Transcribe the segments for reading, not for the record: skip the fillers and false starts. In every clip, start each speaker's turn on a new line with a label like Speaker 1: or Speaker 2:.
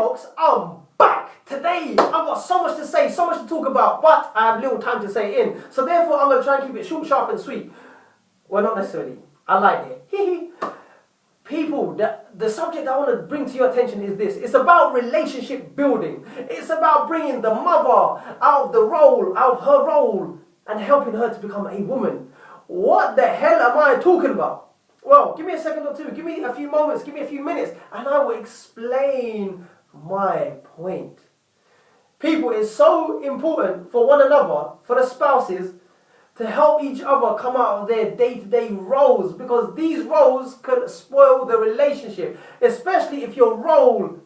Speaker 1: folks, I'm back! Today, I've got so much to say, so much to talk about, but I have little time to say it in. So therefore, I'm going to try and keep it short, sharp and sweet. Well, not necessarily. I like it. People, the subject I want to bring to your attention is this. It's about relationship building. It's about bringing the mother out of her role, and helping her to become a woman. What the hell am I talking about? Well, give me a second or two, give me a few moments, give me a few minutes, and I will explain my point. People, it's so important for one another, for the spouses, to help each other come out of their day-to-day roles, because these roles can spoil the relationship, especially if your role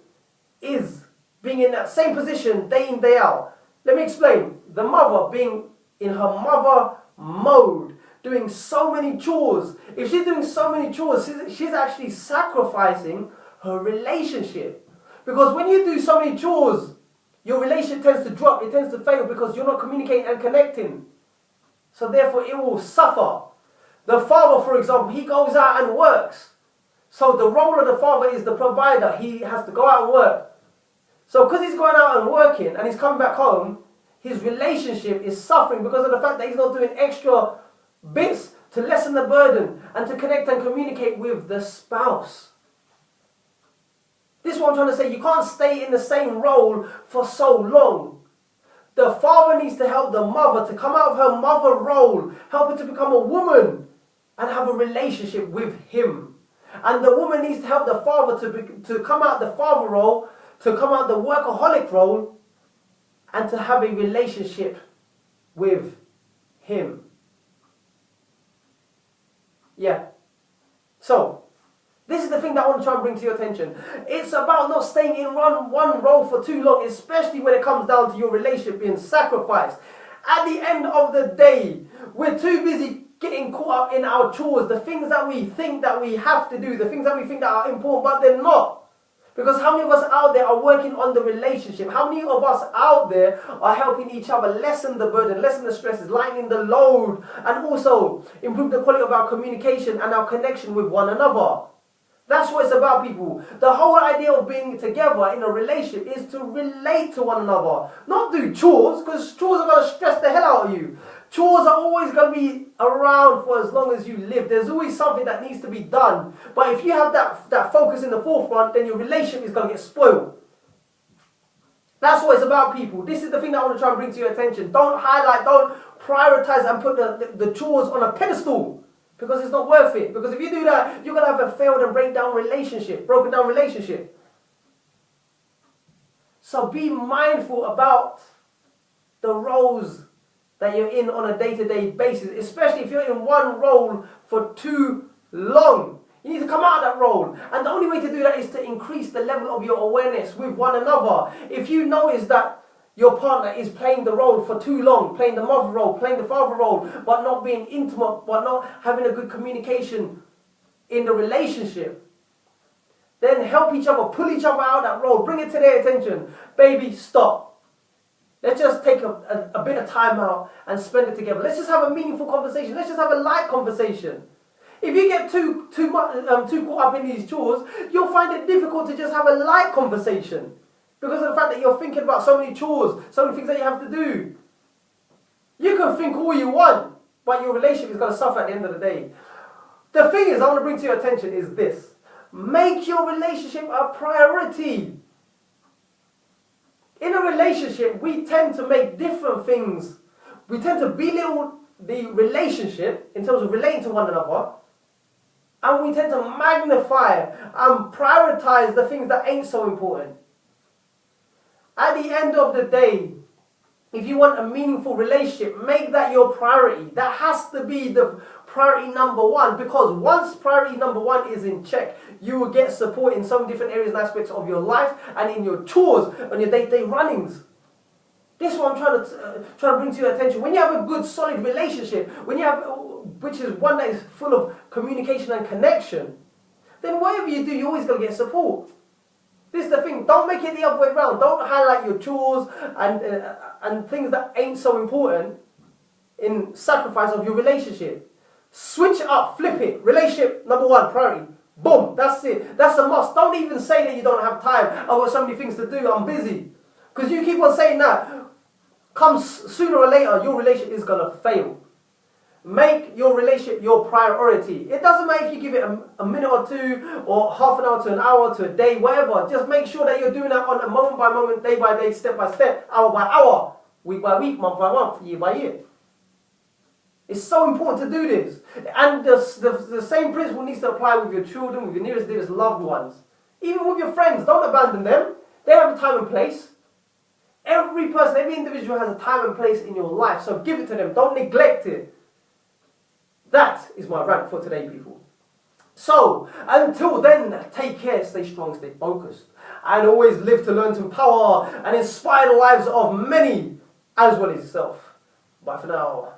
Speaker 1: is being in that same position day in, day out. Let me explain. The mother being in her mother mode, doing so many chores. If she's doing so many chores, she's actually sacrificing her relationship. Because when you do so many chores, your relationship tends to drop, it tends to fail because you're not communicating and connecting. So therefore it will suffer. The father, for example, he goes out and works. So the role of the father is the provider. He has to go out and work. So because he's going out and working and he's coming back home, his relationship is suffering because of the fact that he's not doing extra bits to lessen the burden and to connect and communicate with the spouse. This is what I'm trying to say. You can't stay in the same role for so long. The father needs to help the mother to come out of her mother role, help her to become a woman and have a relationship with him. And the woman needs to help the father to come out the father role, to come out the workaholic role, and to have a relationship with him. Yeah. So, this is the thing that I want to try and bring to your attention. It's about not staying in one role for too long, especially when it comes down to your relationship being sacrificed. At the end of the day, we're too busy getting caught up in our chores, the things that we think that we have to do, the things that we think that are important, but they're not. Because how many of us out there are working on the relationship? How many of us out there are helping each other lessen the burden, lessen the stresses, lightening the load, and also improve the quality of our communication and our connection with one another? That's what it's about, people. The whole idea of being together in a relationship is to relate to one another. Not do chores, because chores are going to stress the hell out of you. Chores are always going to be around for as long as you live. There's always something that needs to be done. But if you have that focus in the forefront, then your relationship is going to get spoiled. That's what it's about, people. This is the thing that I want to try and bring to your attention. Don't highlight, don't prioritize and put the chores on a pedestal. Because it's not worth it. Because if you do that, you're going to have a failed and broken down relationship. So be mindful about the roles that you're in on a day-to-day basis, especially if you're in one role for too long. You need to come out of that role. And the only way to do that is to increase the level of your awareness with one another. If you notice that your partner is playing the role for too long, playing the mother role, playing the father role, but not being intimate, but not having a good communication in the relationship, then help each other, pull each other out of that role, bring it to their attention. Baby, stop. Let's just take a bit of time out and spend it together. Let's just have a meaningful conversation. Let's just have a light conversation. If you get too caught up in these chores, you'll find it difficult to just have a light conversation. Because of the fact that you're thinking about so many chores, so many things that you have to do. You can think all you want, but your relationship is going to suffer at the end of the day. The thing is, I want to bring to your attention is this. Make your relationship a priority. In a relationship, we tend to make different things. We tend to belittle the relationship in terms of relating to one another. And we tend to magnify and prioritize the things that ain't so important. At the end of the day, if you want a meaningful relationship, make that your priority. That has to be the priority number one, because once priority number one is in check, you will get support in some different areas and aspects of your life and in your chores, on your day-to-day runnings. This is what I'm trying to bring to your attention. When you have a good, solid relationship, which is one that is full of communication and connection, then whatever you do, you're always going to get support. This is the thing. Don't make it the other way around. Don't highlight your chores and things that ain't so important in sacrifice of your relationship. Switch it up. Flip it. Relationship, number one, priority. Boom, that's it. That's a must. Don't even say that you don't have time. I've got so many things to do, I'm busy. Because you keep on saying that, comes sooner or later, your relationship is going to fail. Make your relationship your priority. It doesn't matter if you give it a minute or two, or half an hour to an hour to a day, whatever. Just make sure that you're doing that on a moment by moment, day by day, step by step, hour by hour, week by week, month by month, year by year. It's so important to do this. And the same principle needs to apply with your children, with your nearest, dearest loved ones. Even with your friends, don't abandon them. They have a time and place. Every person, every individual has a time and place in your life, so give it to them. Don't neglect it. That is my rant for today, people. So, until then, take care, stay strong, stay focused, and always live to learn, to empower, and inspire the lives of many, as well as yourself. Bye for now.